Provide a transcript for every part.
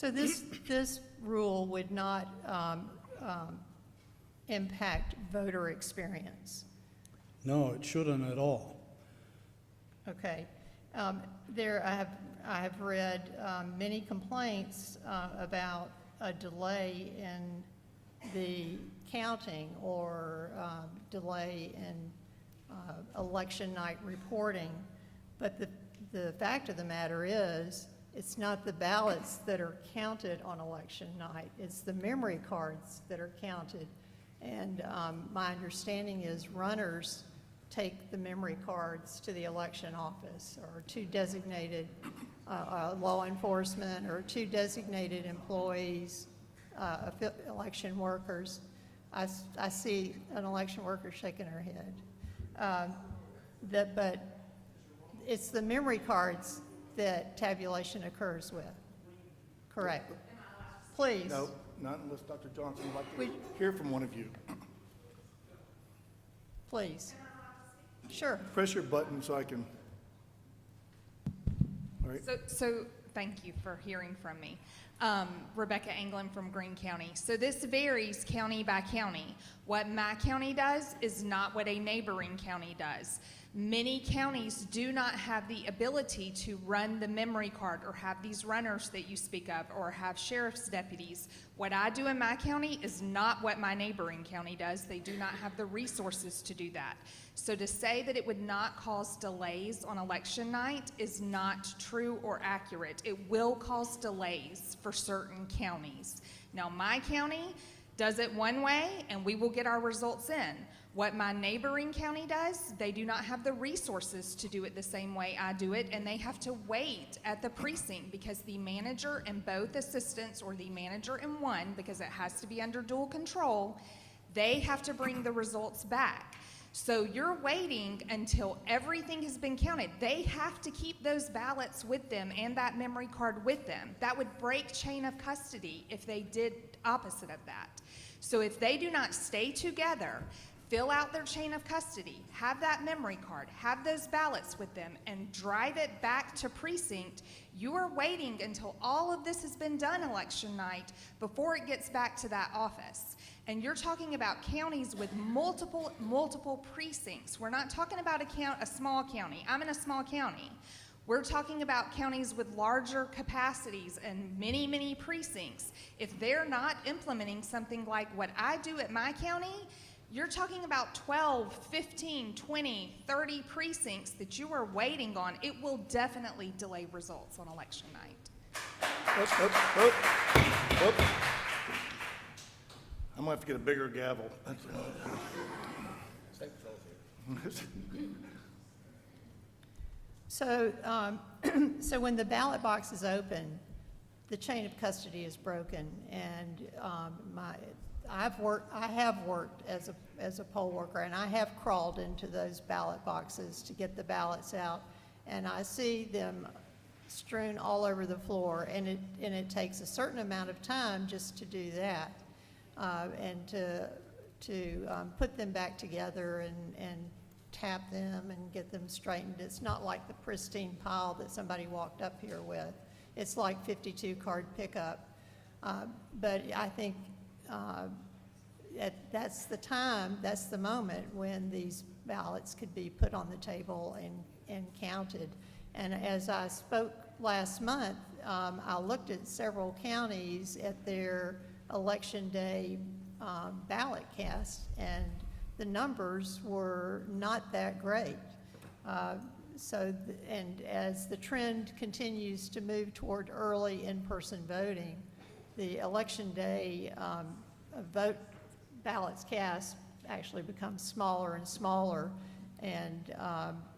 So this rule would not impact voter experience. No, it shouldn't at all. Okay. I have read many complaints about a delay in the counting or delay in election night reporting. But the fact of the matter is, it's not the ballots that are counted on election night. It's the memory cards that are counted. And my understanding is runners take the memory cards to the election office or to designated law enforcement or to designated employees, election workers. I see an election worker shaking her head. But it's the memory cards that tabulation occurs with. Correct. Please. No, not unless Dr. Johnson would like to hear from one of you. Please. Sure. Press your button so I can. All right. So thank you for hearing from me. Rebecca Anglin from Greene County. So this varies county by county. What my county does is not what a neighboring county does. Many counties do not have the ability to run the memory card or have these runners that you speak of or have sheriff's deputies. What I do in my county is not what my neighboring county does. They do not have the resources to do that. So to say that it would not cause delays on election night is not true or accurate. It will cause delays for certain counties. Now my county does it one way and we will get our results in. What my neighboring county does, they do not have the resources to do it the same way I do it, and they have to wait at the precinct because the manager and both assistants, or the manager and one, because it has to be under dual control, they have to bring the results back. So you're waiting until everything has been counted. They have to keep those ballots with them and that memory card with them. That would break chain of custody if they did opposite of that. So if they do not stay together, fill out their chain of custody, have that memory card, have those ballots with them, and drive it back to precinct, you are waiting until all of this has been done election night before it gets back to that office. And you're talking about counties with multiple precincts. We're not talking about a small county. I'm in a small county. We're talking about counties with larger capacities and many precincts. If they're not implementing something like what I do at my county, you're talking about 12, 15, 20, 30 precincts that you are waiting on. It will definitely delay results on election night. I'm gonna have to get a bigger gavel. So, so when the ballot box is open, the chain of custody is broken, and I have worked as a poll worker, and I have crawled into those ballot boxes to get the ballots out, and I see them strewn all over the floor, and it takes a certain amount of time just to do that, and to put them back together and tap them and get them straightened. It's not like the pristine pile that somebody walked up here with. It's like 52 card pickup, but I think that's the moment when these ballots could be put on the table and counted. And as I spoke last month, I looked at several counties at their election day ballot cast, and the numbers were not that great. And as the trend continues to move toward early in-person voting, the election day vote ballots cast actually becomes smaller and smaller, and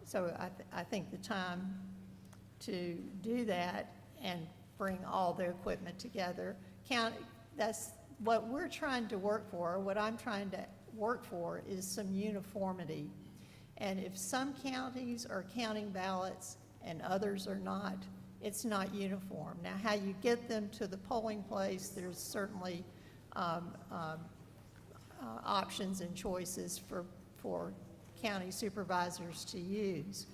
so I think the time to do that and bring all the equipment together, that's what we're trying to work for. What I'm trying to work for is some uniformity, and if some counties are counting ballots and others are not, it's not uniform. Now, how you get them to the polling place, there's certainly options and choices for county supervisors to use.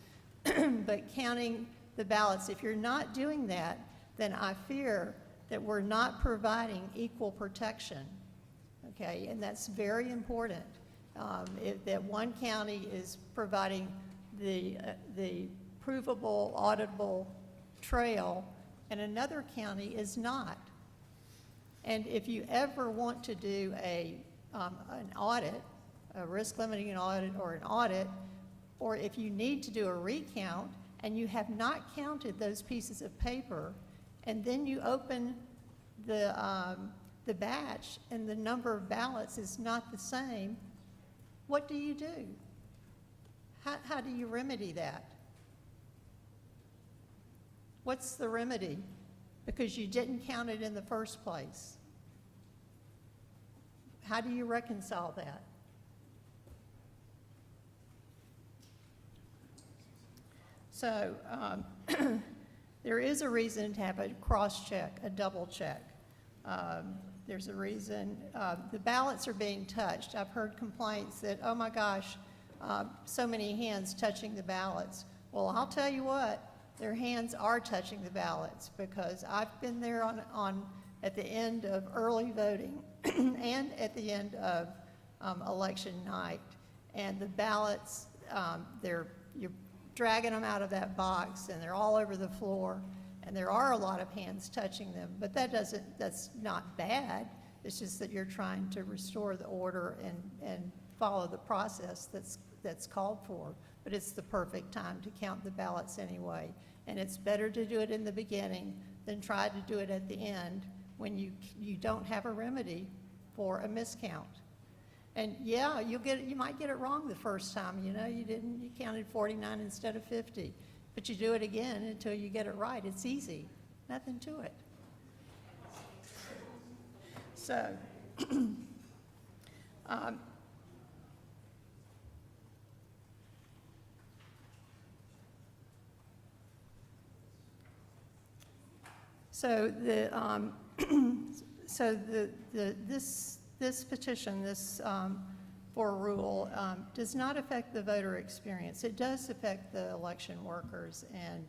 But counting the ballots, if you're not doing that, then I fear that we're not providing equal protection, okay? And that's very important. That one county is providing the provable, auditable trail, and another county is not. And if you ever want to do an audit, a risk limiting audit, or if you need to do a recount and you have not counted those pieces of paper, and then you open the batch and the number of ballots is not the same, what do you do? How do you remedy that? What's the remedy? Because you didn't count it in the first place. How do you reconcile that? So there is a reason to have a cross-check, a double check. There's a reason. The ballots are being touched. I've heard complaints that, oh my gosh, so many hands touching the ballots. Well, I'll tell you what, their hands are touching the ballots, because I've been there at the end of early voting and at the end of election night, and the ballots, you're dragging them out of that box, and they're all over the floor, and there are a lot of hands touching them, but that's not bad. It's just that you're trying to restore the order and follow the process that's called for. But it's the perfect time to count the ballots anyway. And it's better to do it in the beginning than try to do it at the end when you don't have a remedy for a miscount. And yeah, you might get it wrong the first time. You counted 49 instead of 50. But you do it again until you get it right. It's easy, nothing to it. So, this petition, for a rule, does not affect the voter experience. It does affect the election workers, and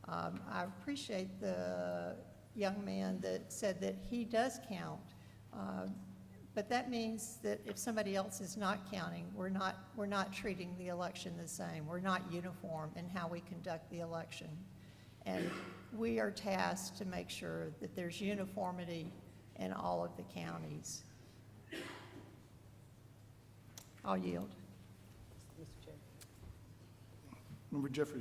I appreciate the young man that said that he does count, but that means that if somebody else is not counting, we're not treating the election the same. We're not uniform in how we conduct the election, and we are tasked to make sure that there's uniformity in all of the counties. I'll yield. Member Jeffries.